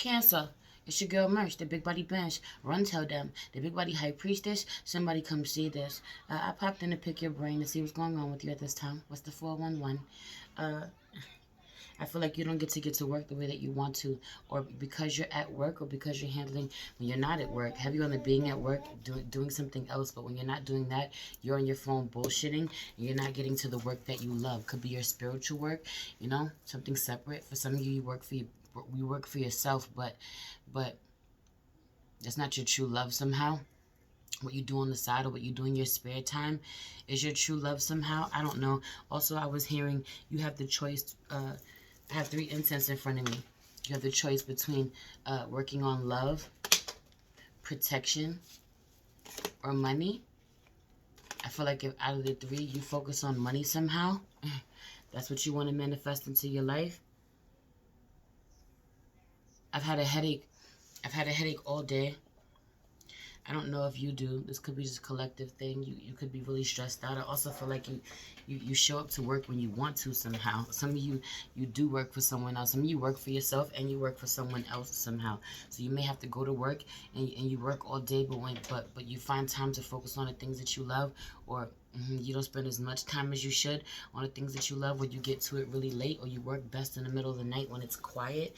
Cancer. It's your girl Merch, the Big Body Bench. Run tell them. The Big Body High Priestess. Somebody come see this. I popped in to pick your brain to see what's going on with you at this time. What's the 411? I feel like you don't get to work the way that you want to, or because you're at work, or because you're handling when you're not at work. Have you on the being at work, doing something else, but when you're not doing that, you're on your phone bullshitting, and you're not getting to the work that you love. Could be your spiritual work, something separate. For some of you, you work for yourself, but that's not your true love somehow. What you do on the side or what you do in your spare time is your true love somehow. I don't know. Also, I was hearing you have the choice. I have 3 incense in front of me. You have the choice between working on love, protection, or money. I feel like if out of the 3 you focus on money somehow, that's what you want to manifest into your life. I've had a headache. I've had a headache all day. I don't know if you do. This could be just a collective thing. You could be really stressed out. I also feel like you show up to work when you want to somehow. Some of you do work for someone else. Some of you work for yourself and you work for someone else somehow. So you may have to go to work and you work all day, but you find time to focus on the things that you love, or you don't spend as much time as you should on the things that you love, or you get to it really late, or you work best in the middle of the night when it's quiet.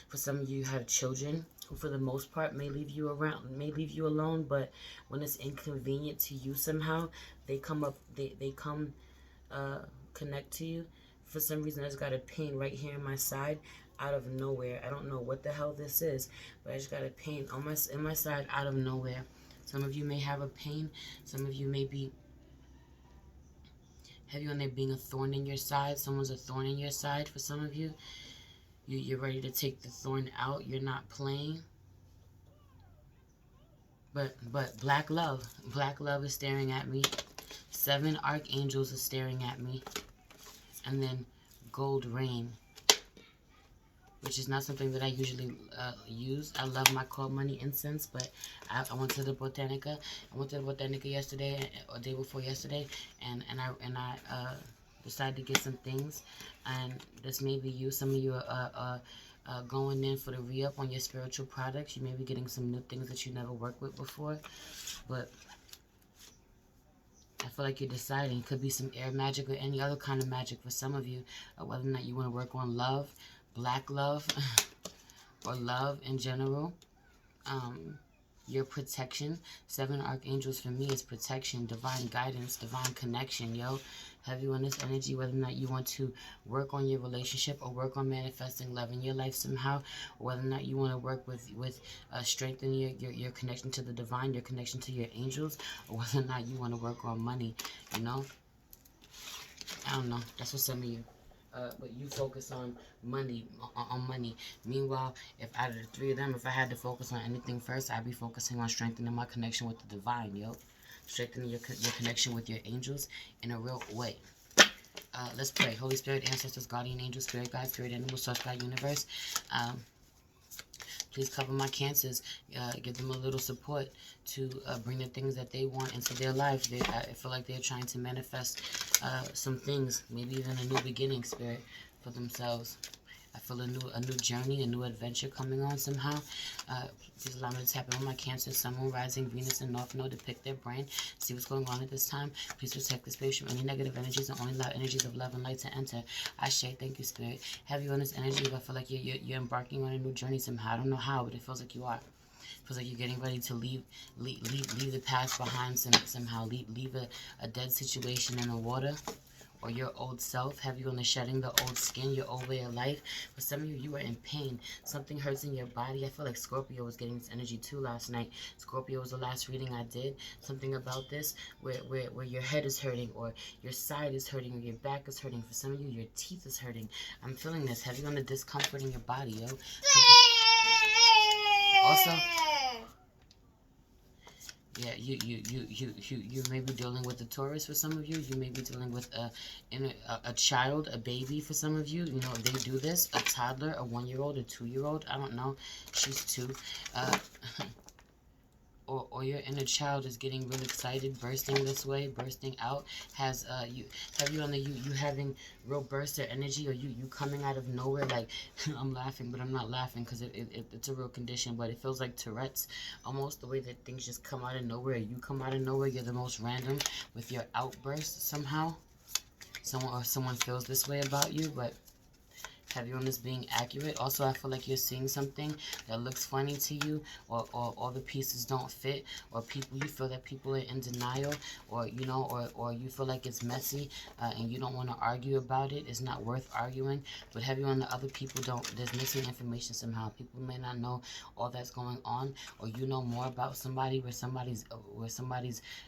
For some of you have children who, for the most part, may leave you alone, but when it's inconvenient to you somehow, they come connect to you. For some reason, I just got a pain right here in my side out of nowhere. I don't know what the hell this is, but I just got a pain in my side out of nowhere. Some of you may have a pain. Some of you may be heavy on there being a thorn in your side. Someone's a thorn in your side for some of you. You're ready to take the thorn out. You're not playing. But black love is staring at me. 7 archangels are staring at me. And then gold rain, which is not something that I usually use. I love my cold money incense, but I went to the Botanica. I went to the Botanica yesterday, or day before yesterday, and I decided to get some things, and this may be you. Some of you are going in for the re-up on your spiritual products. You may be getting some new things that you never worked with before, but I feel like you're deciding. It could be some air magic or any other kind of magic for some of you, whether or not you want to work on love, black love, or love in general. Your protection. 7 archangels for me is protection, divine guidance, divine connection, yo. Have you on this energy, whether or not you want to work on your relationship or work on manifesting love in your life somehow, or whether or not you want to work with strengthening your connection to the divine, your connection to your angels, or whether or not you want to work on money, I don't know. That's what some of you. But you focus on money, Meanwhile, if out of the 3 of them, if I had to focus on anything first, I'd be focusing on strengthening my connection with the divine, yo. Strengthening your connection with your angels in a real way. Let's pray. Holy Spirit, ancestors, guardian angels, spirit guides, spirit animals, source God, universe. Please cover my cancers. Give them a little support to bring the things that they want into their life. I feel like they're trying to manifest some things, maybe even a new beginning, spirit, for themselves. I feel a new journey, a new adventure coming on somehow. Please allow me to tap in on my Cancer, Sun, Moon, Rising, Venus, and North Node to pick their brain, see what's going on at this time. Please protect the space from any negative energies and only allow energies of love and light to enter. Thank you, Spirit. Have you on this energy? If I feel like you're embarking on a new journey somehow. I don't know how, but it feels like you are. It feels like you're getting ready to leave the past behind somehow. Leave a dead situation in the water, or your old self. Have you on the shedding the old skin, your old way of life. For some of you, you are in pain. Something hurts in your body. I feel like Scorpio was getting this energy too last night. Scorpio was the last reading I did. Something about this where your head is hurting, or your side is hurting, or your back is hurting. For some of you, your teeth is hurting. I'm feeling this. Have you on the discomfort in your body, yo? Also, yeah, you may be dealing with a Taurus for some of you. You may be dealing with a child, a baby for some of you. They do this. A toddler, a 1-year-old, a 2-year-old. I don't know. She's 2. or your inner child is getting real excited, bursting this way, bursting out, has you have you on the you having real bursts of energy, or you coming out of nowhere, like I'm laughing but I'm not laughing because it's a real condition, but it feels like Tourette's almost, the way that things just come out of nowhere, you come out of nowhere, you're the most random with your outbursts somehow. Someone feels this way about you, but have you on this being accurate? Also, I feel like you're seeing something that looks funny to you, or all the pieces don't fit, or you feel that people are in denial, or or you feel like it's messy, and you don't want to argue about it. It's not worth arguing. But have you on the other people don't? There's missing information somehow. People may not know all that's going on, or you know more about somebody where somebody's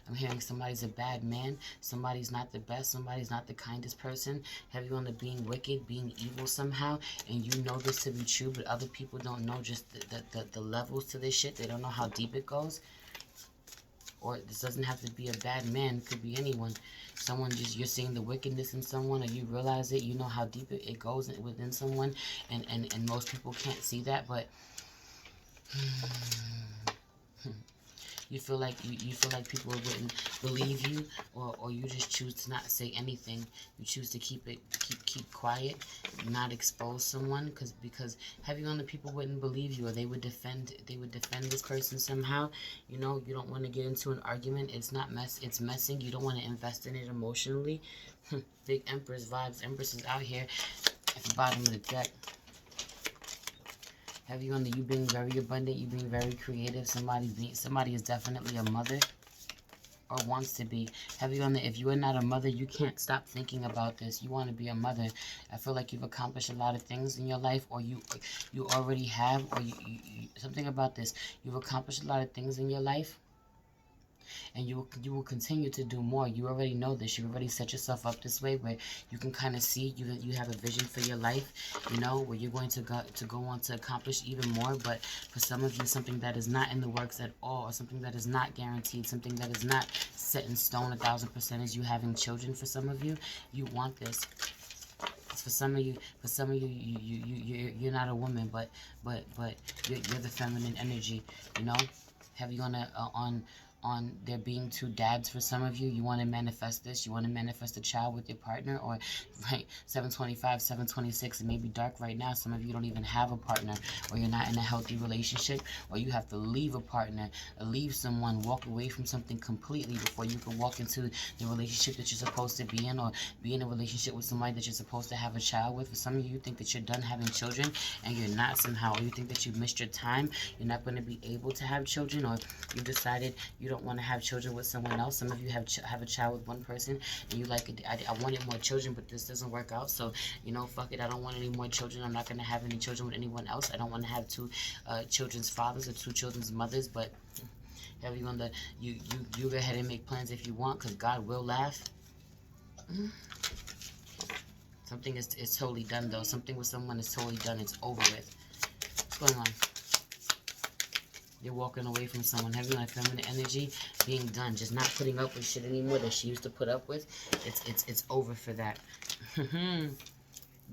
I'm hearing somebody's a bad man, somebody's not the best, somebody's not the kindest person. Have you on the being wicked, being evil somehow? And you know this to be true, but other people don't know just the levels to this shit. They don't know how deep it goes. Or this doesn't have to be a bad man, it could be anyone. Someone just, you're seeing the wickedness in someone, or you realize it, you know how deep it goes within someone, and most people can't see that, but you feel like people wouldn't believe you, or you just choose to not say anything. You choose to keep quiet, not expose someone, because having on the people wouldn't believe you, or they would defend this person somehow. You know, you don't want to get into an argument. It's messing. You don't want to invest in it emotionally. Big Empress vibes. Empress is out here at the bottom of the deck. Have you on the you being very abundant, you being very creative. Somebody is definitely a mother, or wants to be. Have you on the, if you are not a mother, you can't stop thinking about this. You want to be a mother. I feel like you've accomplished a lot of things in your life, or you already have, or you something about this. You've accomplished a lot of things in your life, and you will continue to do more. You already know this. You already set yourself up this way, where you can kind of see you have a vision for your life, you know, where you're going to go on to accomplish even more. But for some of you, something that is not in the works at all, or something that is not guaranteed, something that is not set in stone 1,000%, is you having children. For some of you, you want this. For some of you, you're not a woman, but you're the feminine energy, you know. Have you on there being two dads? For some of you, you want to manifest this. You want to manifest a child with your partner, or right, 725, 726. It may be dark right now. Some of you don't even have a partner, or you're not in a healthy relationship, or you have to leave a partner, or leave someone, walk away from something completely before you can walk into the relationship that you're supposed to be in, or be in a relationship with somebody that you're supposed to have a child with. For some of you, you think that you're done having children, and you're not somehow, or you think that you missed your time. You're not going to be able to have children, or you decided you don't want to have children with someone else. Some of you have a child with one person, and you like, I wanted more children, but this doesn't work out, so you know, fuck it, I don't want any more children. I'm not going to have any children with anyone else. I don't want to have two children's fathers, or two children's mothers. But have you on the you go ahead and make plans if you want, because God will laugh. Something is totally done, though. Something with someone is totally done. It's over with. What's going on? You're walking away from someone. Having a feminine energy, being done, just not putting up with shit anymore that she used to put up with. It's over for that.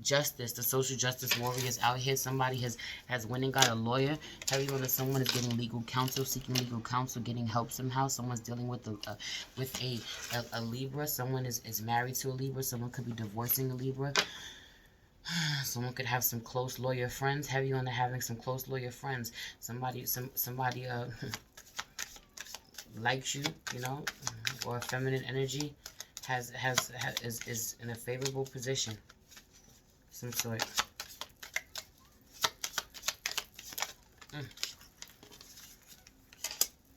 Justice, the social justice warriors out here. Somebody has went and got a lawyer. Everyone, someone is getting legal counsel, seeking legal counsel, getting help somehow. Someone's dealing with a Libra. Someone is married to a Libra. Someone could be divorcing a Libra. Someone could have some close lawyer friends. Have you on the having some close lawyer friends? Somebody likes you, you know, or a feminine energy is in a favorable position, some sort.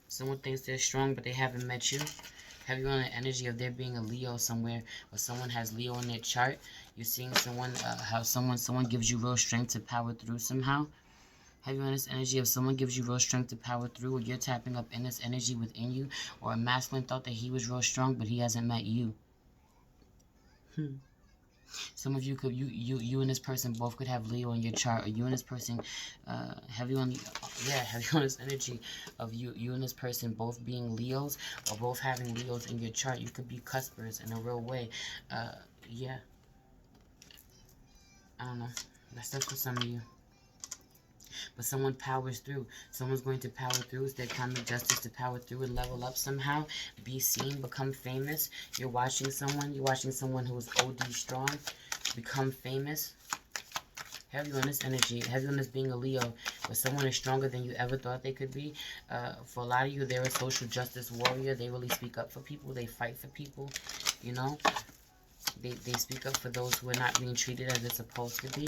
Someone thinks they're strong, but they haven't met you. Have you on the energy of there being a Leo somewhere, or someone has Leo in their chart? You're seeing someone, how someone gives you real strength to power through somehow. Have you on this energy of someone gives you real strength to power through, or you're tapping up in this energy within you, or a masculine thought that he was real strong, but he hasn't met you. Some of you could, you and this person both could have Leo in your chart, or you and this person, have you on this energy of you and this person both being Leos, or both having Leos in your chart. You could be cuspers in a real way. Yeah. I don't know. That's for some of you. but someone powers through. Someone's going to power through. It's their time of justice to power through and level up somehow, be seen, become famous. You're watching someone who is OD strong become famous. Heavy on this energy, heavy on this being a Leo, where someone is stronger than you ever thought they could be. For a lot of you, they're a social justice warrior. They really speak up for people. They fight for people, you know. They speak up for those who are not being treated as they're supposed to be.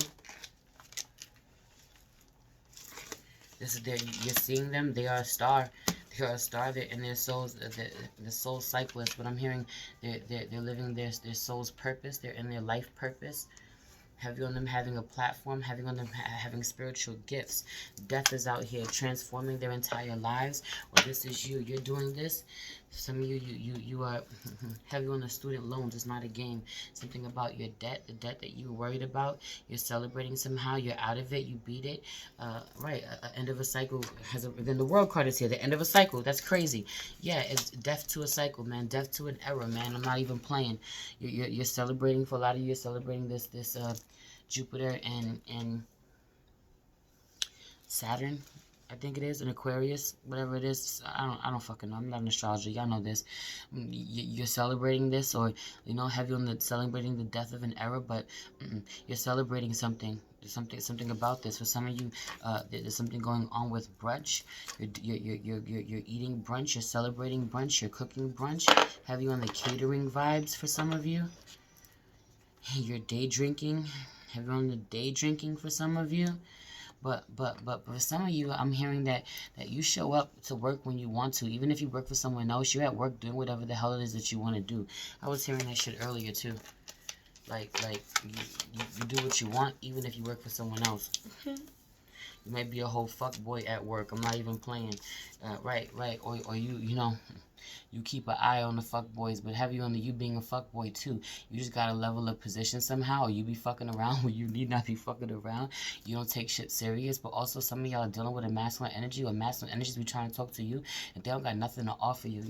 This is their, you're seeing them. They are a star. They are a star. They're in their souls. The soul cyclist. What I'm hearing, they're living their soul's purpose. They're in their life purpose. Heavy on them having a platform, heavy on them having spiritual gifts. Death is out here transforming their entire lives. Or this is you. You're doing this. Some of you are heavy on the student loans. It's not a game. Something about your debt, the debt that you were worried about. You're celebrating somehow. You're out of it. You beat it. Right. End of a cycle has a. Then the world card is here. The end of a cycle. That's crazy. Yeah, it's death to a cycle, man. Death to an era, man. I'm not even playing. You're celebrating. For a lot of you, you're celebrating this Jupiter and Saturn, I think it is, an Aquarius, whatever it is. I don't fucking know. I'm not an astrologer. Y'all know this. You're celebrating this, or heavy on the celebrating the death of an era, but you're celebrating something. There's something about this. For some of you, there's something going on with brunch. You're eating brunch. You're celebrating brunch. You're cooking brunch. Heavy on the catering vibes for some of you. You're day drinking. Heavy on the day drinking for some of you. But for some of you, I'm hearing that you show up to work when you want to. Even if you work for someone else, you're at work doing whatever the hell it is that you want to do. I was hearing that shit earlier too. Like you do what you want, even if you work for someone else. You might be a whole fuck boy at work. I'm not even playing. Right. Or you keep an eye on the fuck boys, but heavy on you being a fuck boy too. You just got to level up position somehow, or you be fucking around where you need not be fucking around. You don't take shit serious, but also some of y'all are dealing with a masculine energy, or masculine energies be trying to talk to you, and they don't got nothing to offer you,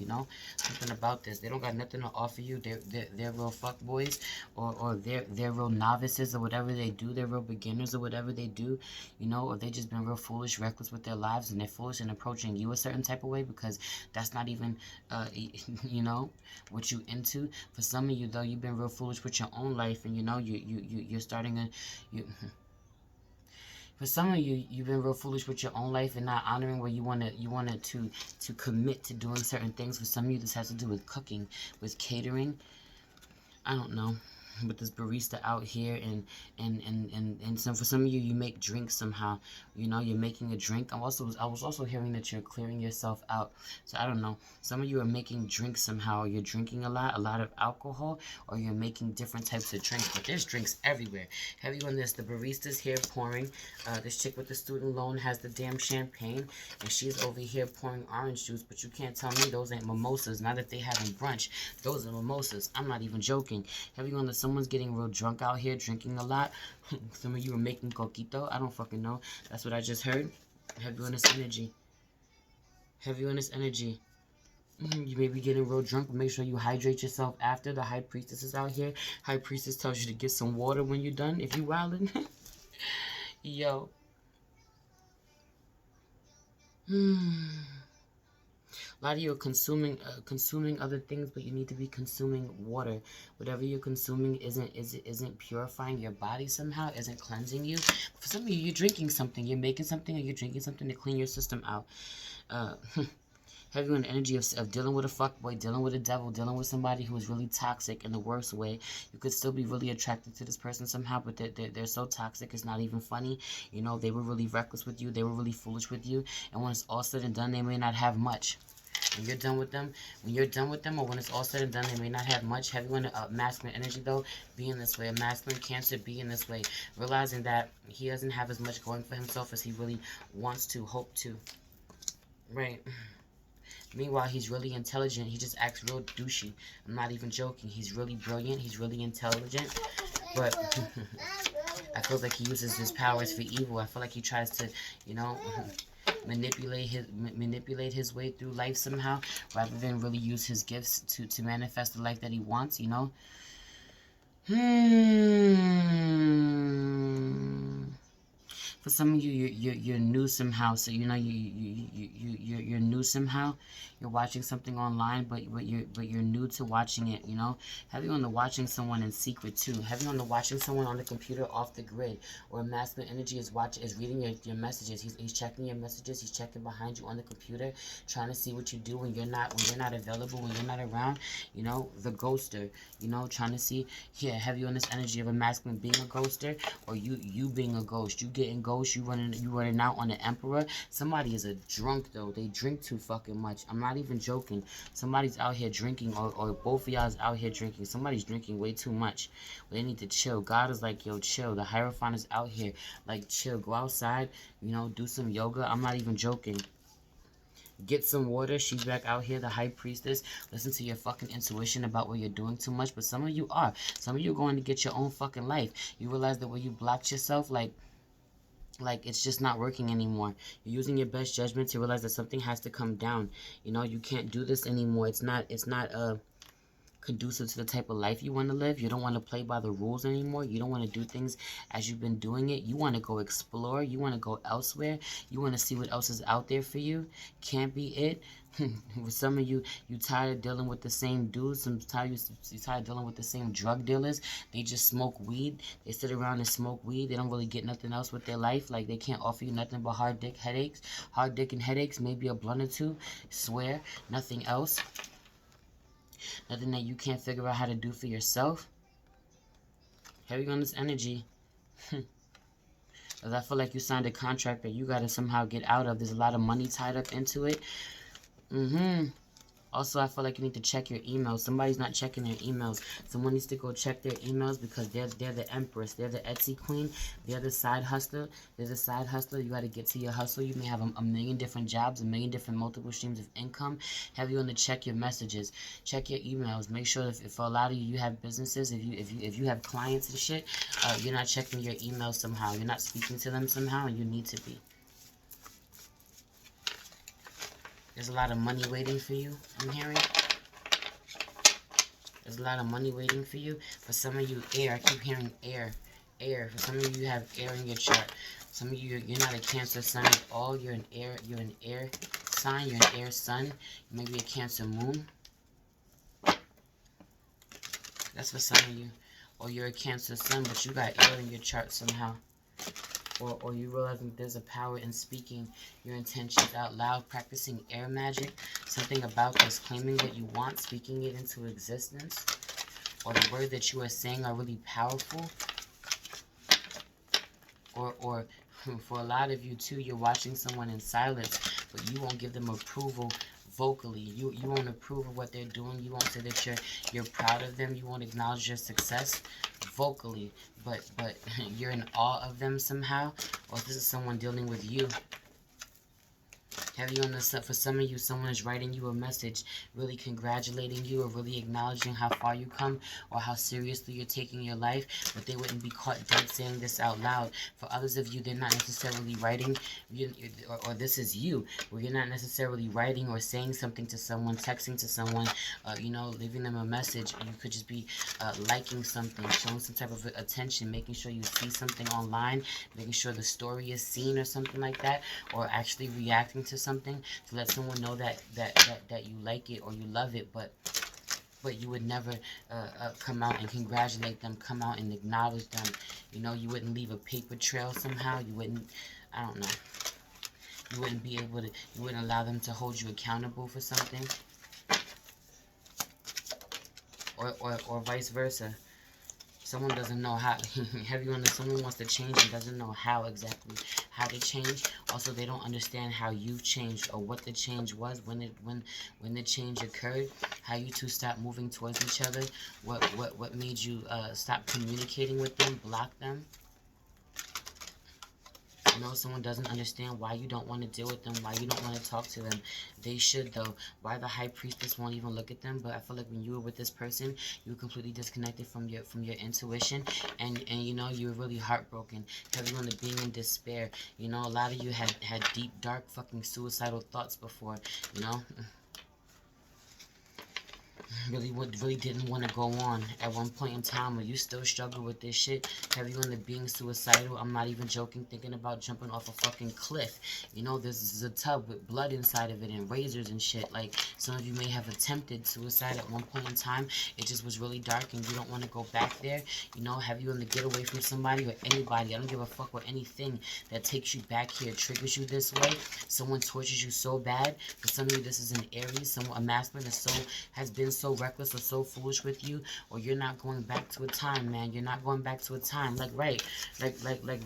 Something about this. They don't got nothing to offer you. They're real fuck boys, or they're real novices, or whatever they do. They're real beginners, or whatever they do, or they just been real foolish, reckless with their lives, and they're foolish in approaching you a certain type of way because that's not even what you into. For some of you though, you've been real foolish with your own life, and you're starting for some of you, you've been real foolish with your own life and not honoring where you wanted to commit to doing certain things. For some of you, this has to do with cooking, with catering. I don't know. With this barista out here, and some, for some of you, you make drinks somehow. You're making a drink. I was also hearing that you're clearing yourself out. So I don't know. Some of you are making drinks somehow. You're drinking a lot of alcohol, or you're making different types of drinks. But there's drinks everywhere. Heavy on this. The barista's here pouring. This chick with the student loan has the damn champagne, and she's over here pouring orange juice. But you can't tell me those ain't mimosas. Not if they having brunch. Those are mimosas. I'm not even joking. Heavy on the someone's getting real drunk out here, drinking a lot. Some of you are making coquito. I don't fucking know. That's what I just heard. Heavy on this energy. Heavy on this energy. You may be getting real drunk, but make sure you hydrate yourself after. The high priestess is out here. High priestess tells you to get some water when you're done, if you wildin'. Yo. A lot of you are consuming other things, but you need to be consuming water. Whatever you're consuming isn't purifying your body somehow, isn't cleansing you. For some of you, you're drinking something, you're making something, or you're drinking something to clean your system out. Heavy on the energy of dealing with a fuckboy, dealing with a devil, dealing with somebody who is really toxic in the worst way. You could still be really attracted to this person somehow, but they're so toxic, it's not even funny. They were really reckless with you, they were really foolish with you, and when it's all said and done, they may not have much. When you're done with them, or when it's all said and done, they may not have much. Heavy on the masculine energy, though, being this way. A masculine Cancer being this way. Realizing that he doesn't have as much going for himself as he really wants to, hope to. Right. Meanwhile, he's really intelligent. He just acts real douchey. I'm not even joking. He's really brilliant. He's really intelligent. But I feel like he uses his powers for evil. I feel like he tries to, manipulate his way through life somehow, rather than really use his gifts to manifest the life that he wants. For some of you, you're new somehow. So you know you're new somehow. You're watching something online, but you're new to watching it. You know, have you on the watching someone in secret too? Have you on the watching someone on the computer off the grid, or masculine energy is reading your messages. He's checking your messages. He's checking behind you on the computer, trying to see what you do when you're not available, when you're not around. You know, the ghoster. You know, trying to see. Yeah, have you on this energy of a masculine being a ghoster, or you being a ghost? You getting ghost. You running out on the emperor. Somebody is a drunk though. They drink too fucking much. I'm not even joking. Somebody's out here drinking, or both of y'all is out here drinking. Somebody's drinking way too much. They need to chill. God is like, yo, chill. The Hierophant is out here, like, chill. Go outside, you know, do some yoga. I'm not even joking. Get some water. She's back out here, the high priestess. Listen to your fucking intuition about what you're doing too much. But some of you are. Some of you are going to get your own fucking life. You realize that when you blocked yourself, like it's just not working anymore. You're using your best judgment to realize that something has to come down. You know, you can't do this anymore. It's not conducive to the type of life you want to live. You don't want to play by the rules anymore. You don't want to do things as you've been doing it. You want to go explore. You want to go elsewhere. You want to see what else is out there for you. Can't be it. With some of you, you tired of dealing with the same dudes. You tired of dealing with the same drug dealers. They just smoke weed. They sit around and smoke weed. They don't really get nothing else with their life. Like, they can't offer you nothing but hard dick and headaches, maybe a blunt or two. Swear, nothing else. Nothing that you can't figure out how to do for yourself. Heavy on this energy. Because I feel like you signed a contract that you got to somehow get out of. There's a lot of money tied up into it. Also, I feel like you need to check your emails. Somebody's not checking their emails. Someone needs to go check their emails, because they're the empress. They're the Etsy queen. They're the side hustler. They're the side hustler. You got to get to your hustle. You may have a million different jobs, a million different multiple streams of income. Have you on to check your messages, check your emails. Make sure if for a lot of you have businesses, if you have clients and shit, you're not checking your emails somehow. You're not speaking to them somehow, and you need to be. There's a lot of money waiting for you, I'm hearing. There's a lot of money waiting for you. For some of you, air. I keep hearing air. Air. For some of you, you have air in your chart. Some of you, you're not a Cancer sun at all. You're an air sign. You're an air sun. You may be a Cancer moon. That's for some of you. Or you're a Cancer sun, but you got air in your chart somehow. Or you realize that there's a power in speaking your intentions out loud, practicing air magic. Something about this, claiming what you want, speaking it into existence. Or the words that you are saying are really powerful. Or for a lot of you too, you're watching someone in silence, but you won't give them approval vocally. You won't approve of what they're doing. You won't say that you're proud of them. You won't acknowledge your success vocally, but you're in awe of them somehow. Or this is someone dealing with you. Have you on this? For some of you, someone is writing you a message, really congratulating you, or really acknowledging how far you come, or how seriously you're taking your life, but they wouldn't be caught dead saying this out loud. For others of you, they're not necessarily writing, or this is you, where you're not necessarily writing or saying something to someone, texting to someone, you know, leaving them a message. You could just be liking something, showing some type of attention, making sure you see something online, making sure the story is seen or something like that, or actually reacting to something to let someone know that you like it or you love it, but you would never come out and congratulate them, come out and acknowledge them. You know, you wouldn't leave a paper trail somehow. You wouldn't, I don't know. You wouldn't be able to, you wouldn't allow them to hold you accountable for something. Or vice versa. Someone doesn't know how. Have you under someone wants to change and doesn't know how exactly how to change. Also, they don't understand how you've changed or what the change was, when the change occurred, how you two stopped moving towards each other, what made you stop communicating with them, block them. You know, someone doesn't understand why you don't want to deal with them, why you don't want to talk to them. They should, though. Why the high priestess won't even look at them. But I feel like when you were with this person, you were completely disconnected from your intuition, and you know, you were really heartbroken. Everyone being in despair. You know, a lot of you had deep, dark, fucking suicidal thoughts before. You know. really didn't want to go on at one point in time, or you still struggle with this shit, have you on the being suicidal? I'm not even joking, thinking about jumping off a fucking cliff. You know, this is a tub with blood inside of it and razors and shit. Like, some of you may have attempted suicide at one point in time. It just was really dark and you don't want to go back there. You know, have you on the get away from somebody or anybody? I don't give a fuck what anything that takes you back here triggers you this way. Someone tortures you so bad. For some of you, this is an Aries. A masculine has been so reckless or so foolish with you, or you're not going back to a time, man. You're not going back to a time. Like, right.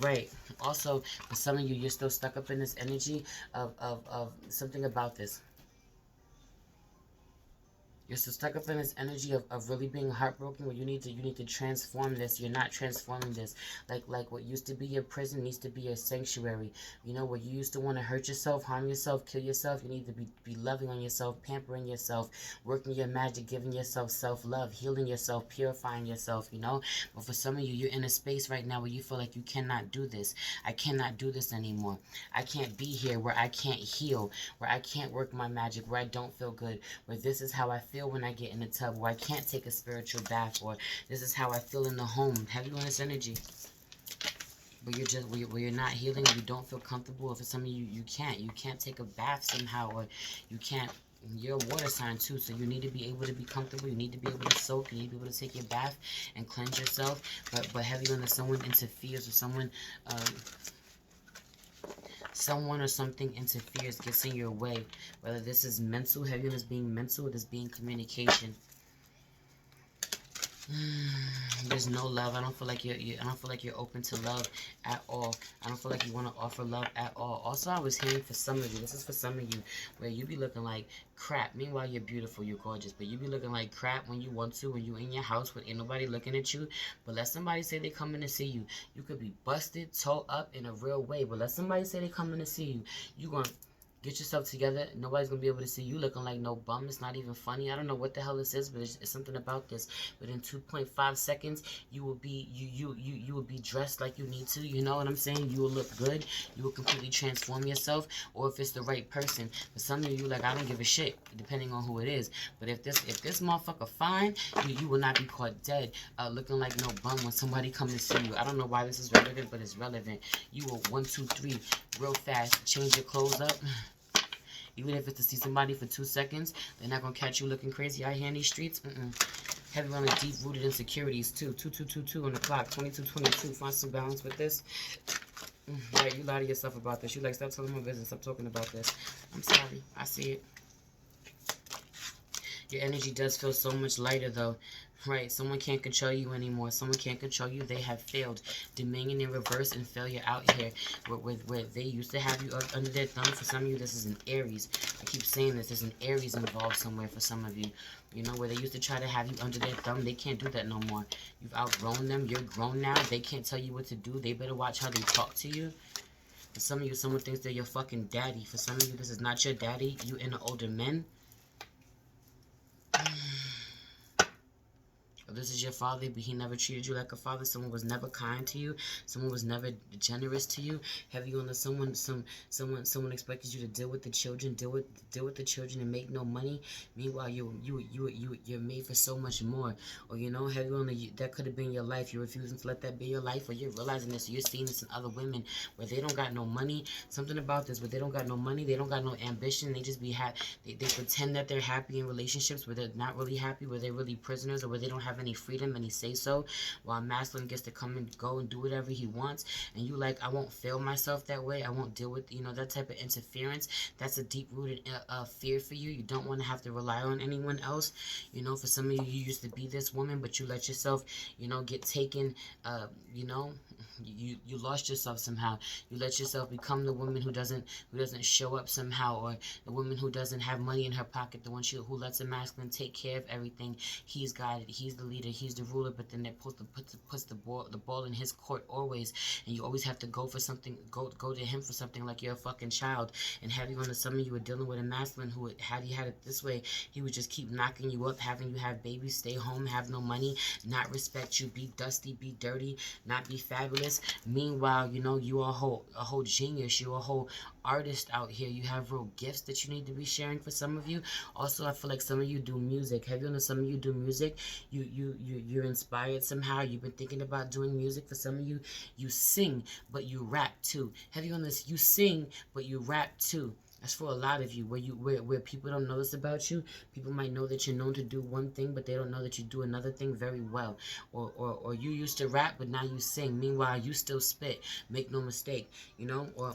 Right. Also, for some of you, you're still stuck up in this energy of something about this. You're still stuck up in this energy of really being heartbroken, where you need to transform this. You're not transforming this. Like what used to be your prison needs to be your sanctuary. You know, where you used to want to hurt yourself, harm yourself, kill yourself. You need to be loving on yourself, pampering yourself, working your magic, giving yourself self-love, healing yourself, purifying yourself, you know. But for some of you, you're in a space right now where you feel like you cannot do this. I cannot do this anymore. I can't be here where I can't heal, where I can't work my magic, where I don't feel good, where this is how I feel when I get in the tub, where I can't take a spiritual bath, or this is how I feel in the home. Have you on this energy? But you're just where you're not healing, you don't feel comfortable. Or for some of you, you can't take a bath somehow, or you can't. You're a water sign too, so you need to be able to be comfortable. You need to be able to soak. You need to be able to take your bath and cleanse yourself. But have you on someone interferes, or someone or something interferes, gets in your way. Whether this is mental, heavy on this being mental, or this being communication. There's no love. I don't feel like you're open to love at all. I don't feel like you want to offer love at all. Also, I was hearing for some of you, this is for some of you, where you be looking like crap. Meanwhile, you're beautiful, you're gorgeous, but you be looking like crap when you want to, when you in your house when ain't nobody looking at you. But let somebody say they coming to see you. You could be busted, toe up in a real way, but let somebody say they coming to see you. You gonna get yourself together. Nobody's gonna be able to see you looking like no bum. It's not even funny. I don't know what the hell this is, but it's something about this. Within 2.5 seconds, you will be you will be dressed like you need to. You know what I'm saying? You will look good. You will completely transform yourself. Or if it's the right person. For some of you, like, I don't give a shit, depending on who it is. But if this motherfucker fine, you will not be caught dead looking like no bum when somebody come to see you. I don't know why this is relevant, but it's relevant. You will 1, 2, 3 real fast change your clothes up. Even if it's to see somebody for 2 seconds, they're not going to catch you looking crazy out here in these streets. Heavy on the deep-rooted insecurities, too. 2222 on the clock. 2222. Find some balance with this. Right, you lie to yourself about this. You like, stop telling my business. Stop talking about this. I'm sorry. I see it. Your energy does feel so much lighter, though. Right, someone can't control you anymore. Someone can't control you. They have failed. Dominion in reverse and failure out here. Where they used to have you under their thumb. For some of you, this is an Aries. I keep saying this. There's an Aries involved somewhere for some of you. You know, where they used to try to have you under their thumb. They can't do that no more. You've outgrown them. You're grown now. They can't tell you what to do. They better watch how they talk to you. For some of you, someone thinks they're your fucking daddy. For some of you, this is not your daddy. You and the older men. This is your father, but he never treated you like a father. Someone was never kind to you. Someone was never generous to you. Have you on the someone expected you to deal with the children, deal with the children and make no money. Meanwhile, you're made for so much more. Or, you know, have you on the, that could have been your life. You're refusing to let that be your life, or you're realizing this. Or you're seeing this in other women where they don't got no money. Something about this, where they don't got no money, they don't got no ambition. They just be they pretend that they're happy in relationships where they're not really happy, where they're really prisoners, or where they don't have any freedom, and he say so, while masculine gets to come and go and do whatever he wants, and you like, I won't fail myself that way. I won't deal with, you know, that type of interference. That's a deep-rooted fear for you. You don't want to have to rely on anyone else. You know, for some of you, you used to be this woman, but you let yourself, you know, get taken, you know, you lost yourself somehow. You let yourself become the woman who doesn't show up somehow, or the woman who doesn't have money in her pocket, the one who lets a masculine take care of everything. He's got it. He's the leader. He's the ruler. But then that puts the ball in his court always, and you always have to go for something. Go to him for something, like you're a fucking child. And have you on the some of you were dealing with a masculine who, had he had it this way, he would just keep knocking you up, having you have babies, stay home, have no money, not respect you, be dusty, be dirty, not be fabulous. this. Meanwhile, you know, you are a whole genius. You're a whole artist out here. You have real gifts that you need to be sharing for some of you. Also, I feel like some of you do music. Have you noticed some of you do music? You're inspired somehow. You've been thinking about doing music. For some of you, you sing, but you rap too. Have you noticed you sing, but you rap too? That's for a lot of you, where people don't know this about you. People might know that you're known to do one thing, but they don't know that you do another thing very well. Or you used to rap, but now you sing. Meanwhile, you still spit. Make no mistake, you know. Or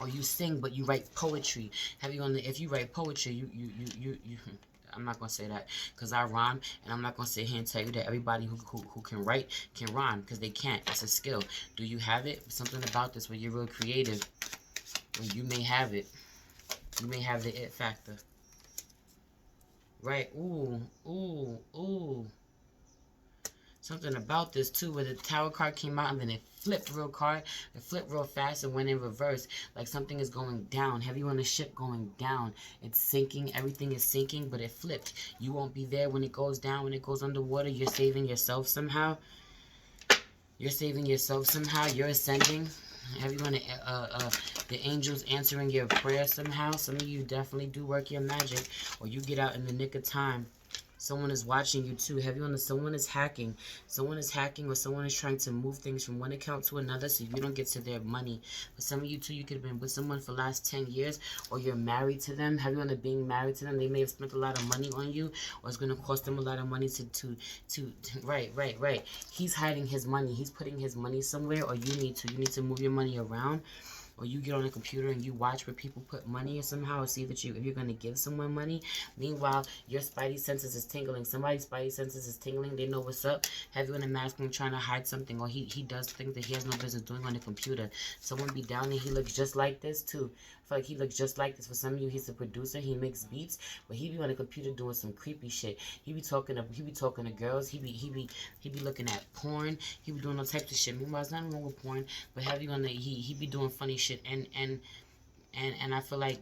you sing, but you write poetry. Have you on the? If you write poetry, you I'm not gonna say that because I rhyme, and I'm not gonna sit here and tell you that everybody who can write can rhyme, because they can't. It's a skill. Do you have it? Something about this where you're real creative. Well, you may have it. You may have the it factor. Right? Ooh, ooh, ooh. Something about this too, where the tower card came out and then it flipped real card. It flipped real fast and went in reverse. Like something is going down. Have you on a ship going down? It's sinking. Everything is sinking, but it flipped. You won't be there when it goes down, when it goes underwater. You're saving yourself somehow. You're saving yourself somehow. You're ascending. Have you on the angels answering your prayer somehow? Some of you definitely do work your magic, or you get out in the nick of time. Someone is watching you too. Have you on the someone is hacking? Someone is hacking, or someone is trying to move things from one account to another so you don't get to their money. For some of you too, you could have been with someone for the last 10 years, or you're married to them. Have you on the being married to them? They may have spent a lot of money on you, or it's going to cost them a lot of money to right. He's hiding his money. He's putting his money somewhere, or you need to move your money around. Or you get on a computer and you watch where people put money, or somehow see that if you're going to give someone money. Meanwhile, your spidey senses is tingling. Somebody's spidey senses is tingling. They know what's up. Have you in a mask and trying to hide something, or he does things that he has no business doing on the computer. Someone be down there, he looks just like this too. I feel like he looks just like this. For some of you, he's a producer. He makes beats, but he be on the computer doing some creepy shit. He be talking to girls. He be looking at porn. He be doing all types of shit. Meanwhile, there's nothing wrong with porn, but have you on the he be doing funny shit, and I feel like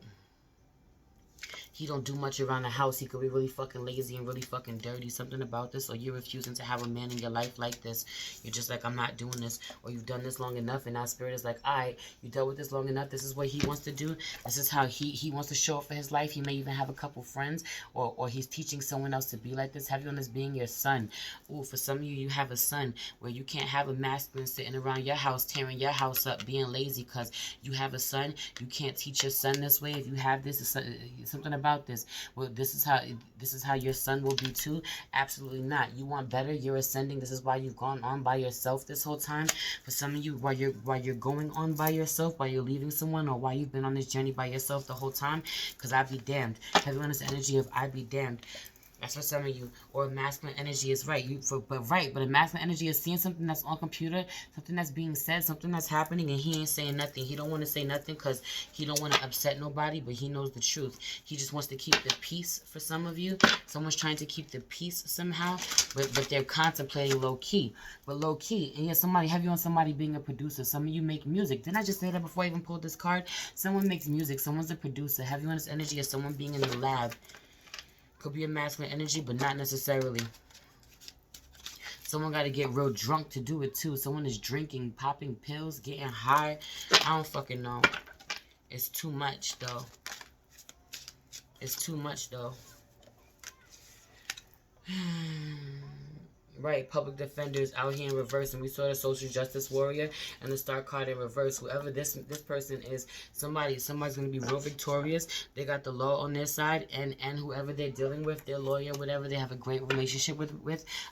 he don't do much around the house. He could be really fucking lazy and really fucking dirty. Something about this, or you're refusing to have a man in your life like this. You're just like, I'm not doing this. Or you've done this long enough, and now spirit is like, alright, you dealt with this long enough. This is what he wants to do. This is how he wants to show up for his life. He may even have a couple friends, or he's teaching someone else to be like this. Have you on this being your son? Ooh, for some of you, you have a son where you can't have a masculine sitting around your house, tearing your house up, being lazy because you have a son. You can't teach your son this way. If you have this, it's something about this. Well, this is how your son will be too. Absolutely not. You want better. You're ascending. This is why you've gone on by yourself this whole time. For some of you, while you're going on by yourself, while you're leaving someone, or while you've been on this journey by yourself the whole time, because I be damned. Have you on this energy of I be damned? That's for some of you. Or masculine energy is right. But a masculine energy is seeing something that's on computer, something that's being said, something that's happening, and he ain't saying nothing. He don't want to say nothing because he don't want to upset nobody, but he knows the truth. He just wants to keep the peace for some of you. Someone's trying to keep the peace somehow, but they're contemplating low key. But low key, and yeah, have you on somebody being a producer? Some of you make music. Didn't I just say that before I even pulled this card? Someone makes music. Someone's a producer. Have you on this energy of someone being in the lab? Could be a masculine energy, but not necessarily. Someone got to get real drunk to do it too. Someone is drinking, popping pills, getting high. I don't fucking know. It's too much, though. It's too much, though. Right, public defenders out here in reverse, and we saw the social justice warrior and the star card in reverse. Whoever this person is, somebody's gonna be real victorious. They got the law on their side, and whoever they're dealing with, their lawyer, whatever, they have a great relationship with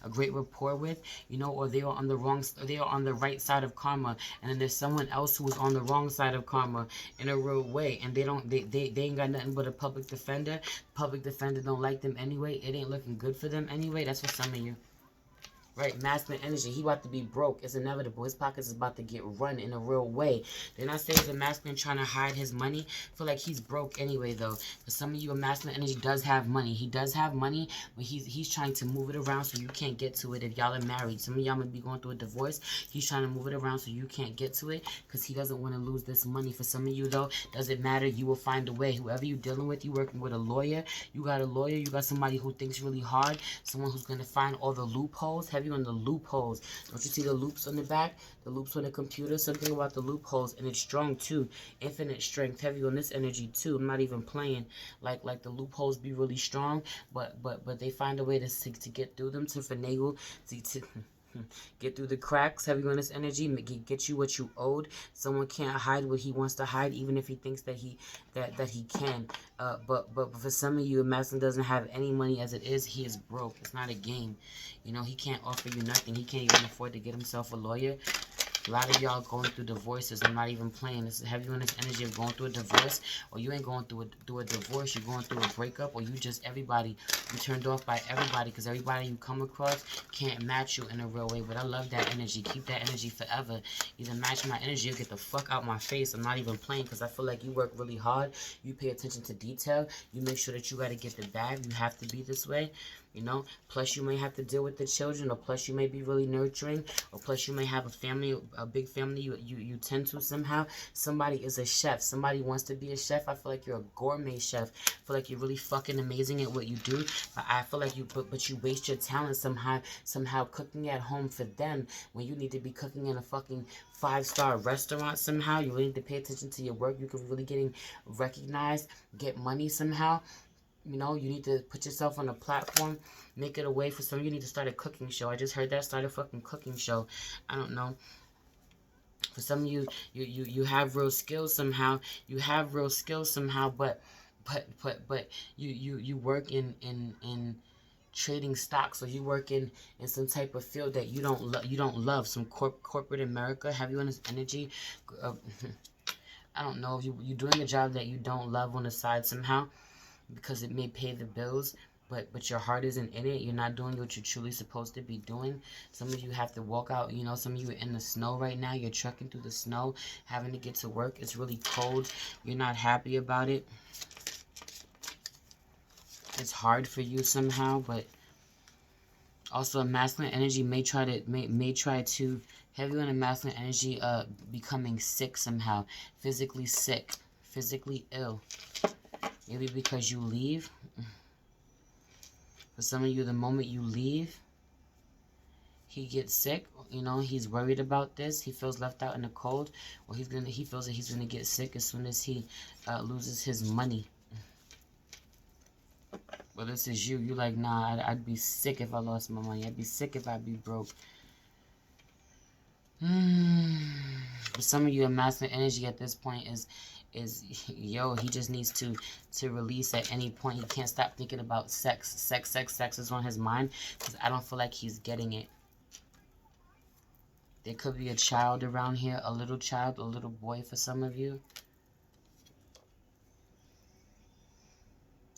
a great rapport with, you know, or they are on the right side of karma, and then there's someone else who is on the wrong side of karma in a real way, and they ain't got nothing but a public defender. Public defender don't like them anyway. It ain't looking good for them anyway. That's for some of you. Right, masculine energy. He about to be broke. It's inevitable. His pockets is about to get run in a real way. Then I say it's a masculine trying to hide his money. I feel like he's broke anyway, though. For some of you, a masculine energy does have money. He does have money, but he's trying to move it around so you can't get to it if y'all are married. Some of y'all might be going through a divorce. He's trying to move it around so you can't get to it because he doesn't want to lose this money. For some of you, though, doesn't matter. You will find a way. Whoever you're dealing with, you working with a lawyer. You got a lawyer. You got somebody who thinks really hard. Someone who's going to find all the loopholes. Heavy on the loopholes. Don't you see the loops on the back? The loops on the computer? Something about the loopholes. And it's strong too. Infinite strength. Heavy on this energy too. I'm not even playing. Like the loopholes be really strong, but they find a way to get through them, to finagle, to get through the cracks. Heavy on this energy, get you what you owed. Someone can't hide what he wants to hide, even if he thinks that he can. But for some of you, Masculine doesn't have any money as it is. He is broke. It's not a game. You know, he can't offer you nothing. He can't even afford to get himself a lawyer. A lot of y'all going through divorces. I'm not even playing. This is heavy on this energy of going through a divorce, or you ain't going through a divorce. You're going through a breakup, or you just everybody. You turned off by everybody because everybody you come across can't match you in a real way. But I love that energy. Keep that energy forever. Either match my energy or get the fuck out my face. I'm not even playing because I feel like you work really hard. You pay attention to detail. You make sure that you got to get the bag. You have to be this way. You know, plus you may have to deal with the children, or plus you may be really nurturing, or plus you may have a family, a big family you tend to somehow. Somebody is a chef. Somebody wants to be a chef. I feel like you're a gourmet chef. I feel like you're really fucking amazing at what you do. But I feel like but you waste your talent somehow cooking at home for them when you need to be cooking in a fucking 5-star restaurant somehow. You really need to pay attention to your work. You could really getting recognized, get money somehow. You know, you need to put yourself on a platform, make it a way for some. You need to start a cooking show. I just heard that. Start a fucking cooking show. I don't know. For some of you, you have real skills somehow. You have real skills somehow, but you work in trading stocks, or you work in some type of field that you don't love. Some corporate America. Have you on this energy? I don't know if you're doing a job that you don't love on the side somehow, because it may pay the bills, but your heart isn't in it. You're not doing what you're truly supposed to be doing. Some of you have to walk out, you know, some of you are in the snow right now. You're trekking through the snow, having to get to work. It's really cold. You're not happy about it. It's hard for you somehow, but also a masculine energy may try to have you in a masculine energy becoming sick somehow, physically sick, physically ill. Maybe because you leave. For some of you, the moment you leave, he gets sick. You know, he's worried about this. He feels left out in the cold, or he feels that he's gonna get sick as soon as he loses his money. Well, this is you. You like, nah, I'd be sick if I lost my money. I'd be sick if I'd be broke. For some of you, a masculine energy at this point is yo, he just needs to release at any point. He can't stop thinking about sex. Sex is on his mind, because I don't feel like he's getting it. There could be a child around here, a little child, a little boy for some of you.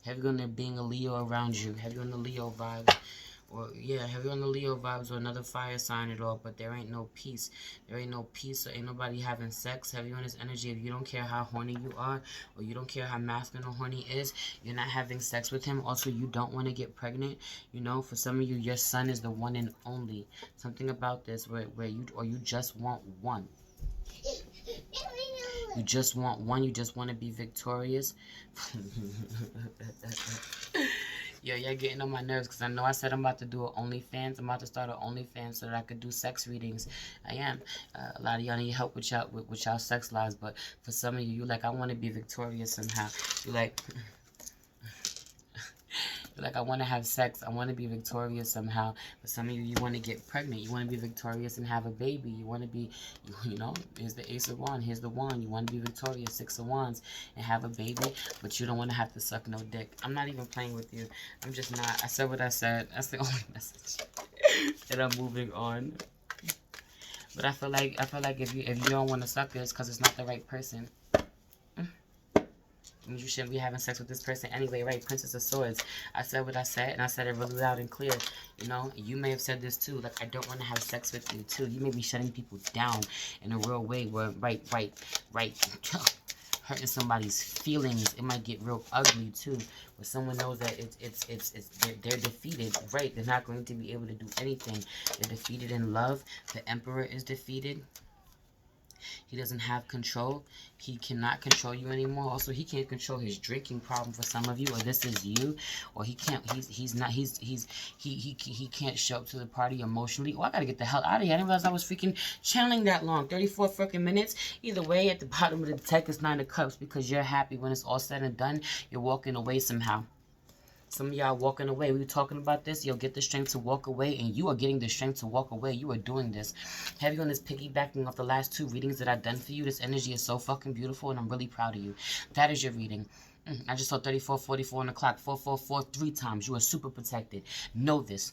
Have you on there being a Leo around you? Have you on the Leo vibes? Or, yeah, have you on the Leo vibes, or another fire sign at all, but there ain't no peace. There ain't no peace, so ain't nobody having sex. Have you on this energy if you don't care how horny you are, or you don't care how masculine or horny is, you're not having sex with him. Also, you don't want to get pregnant. You know, for some of you, your son is the one and only. Something about this where you just want one. You just want one. You just want to be victorious. Yo, y'all getting on my nerves, because I know I said I'm about to do an OnlyFans. I'm about to start an OnlyFans so that I could do sex readings. I am. A lot of y'all need help with y'all sex lives, but for some of you, you like, I want to be victorious somehow. You like... Like, I want to have sex. I want to be victorious somehow. But some of you, you want to get pregnant. You want to be victorious and have a baby. You want to be, you know, here's the Ace of Wands. Here's the Wand. You want to be victorious, Six of Wands, and have a baby. But you don't want to have to suck no dick. I'm not even playing with you. I'm just not. I said what I said. That's the only message. And I'm moving on. But I feel like if you don't want to suck it, it's because it's not the right person. You shouldn't be having sex with this person anyway, right? Princess of Swords. I said what I said, and I said it really loud and clear. You know, you may have said this too. Like, I don't want to have sex with you too. You may be shutting people down in a real way where, right, hurting somebody's feelings. It might get real ugly too, where someone knows that they're defeated, right? They're not going to be able to do anything. They're defeated in love. The Emperor is defeated. He doesn't have control. He cannot control you anymore. Also, he can't control his drinking problem for some of you, or this is you, or he can't. He can't show up to the party emotionally. Oh, I gotta get the hell out of here. I didn't realize I was freaking channeling that long. 34 freaking minutes. Either way, at the bottom of the deck is 9 of Cups, because you're happy when it's all said and done. You're walking away somehow. Some of y'all walking away. We were talking about this. You'll get the strength to walk away, and you are getting the strength to walk away. You are doing this. Heavy on this, piggybacking off the last 2 readings that I've done for you. This energy is so fucking beautiful, and I'm really proud of you. That is your reading. I just saw 34, 44 on the clock. 444 3 times. You are super protected. Know this.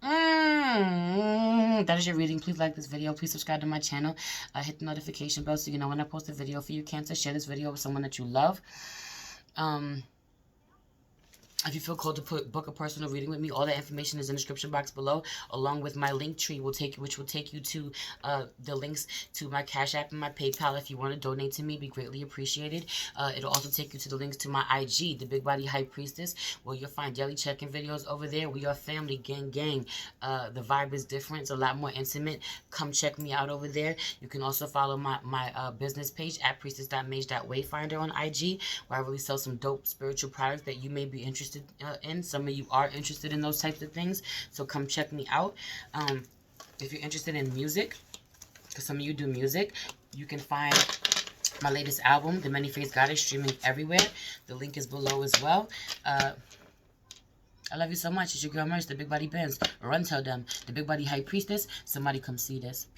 That is your reading. Please like this video. Please subscribe to my channel. Hit the notification bell so you know when I post a video for you, Cancer. Share this video with someone that you love. If you feel called to book a personal reading with me, all the information is in the description box below, along with my link tree, which will take you to the links to my Cash App and my PayPal. If you want to donate to me, be greatly appreciated. It'll also take you to the links to my IG, the Big Body High Priestess, where you'll find daily check-in videos over there. We are family, gang. The vibe is different. It's a lot more intimate. Come check me out over there. You can also follow my business page at priestess.mage.wayfinder on IG, where I really sell some dope spiritual products that you may be interested in. Some of you are interested in those types of things, so come check me out. If you're interested in music, because some of you do music, you can find my latest album, The Many-Faced Goddess, streaming everywhere. The link is below as well. I love you so much. It's your girl Merce, the Big Body Benz. Run, tell them, the Big Body High Priestess. Somebody come see this.